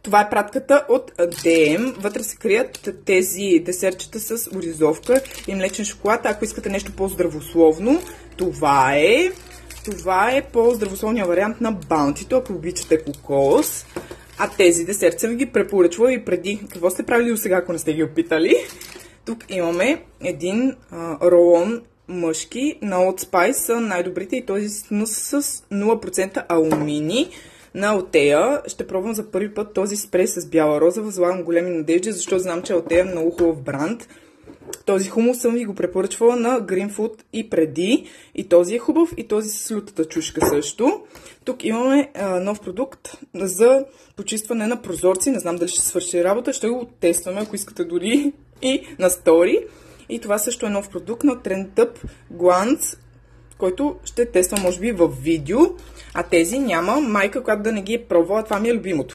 Това е пратката от DM. Вътре се крият тези десертчета с оризовка и млечен шоколад. Ако искате нещо по-здравословно, това е. Това е по-здравословния вариант на баунтито, ако обичате кокос. А тези десерти съм ви ги препоръчвала и преди. Какво сте правили до сега, ако не сте ги опитали? Тук имаме един ролон мъжки на Old Spice, са най-добрите и този с 0% алумини на Алтея. Ще пробвам за първи път този спрей с бяла роза. Възлагам големи надежди, защото знам, че Алтея е много хубав бранд. Този хумус съм ви го препоръчвала на Green Food и преди. И този е хубав, и този с лютата чушка също. Тук имаме нов продукт за почистване на прозорци. Не знам дали ще свърши работа. Ще го тестваме, ако искате дори и на стори. И това също е нов продукт на TrendTub Glance, който ще тествам може би в видео. А тези няма майка, която да не ги е пробвала. Това ми е любимото.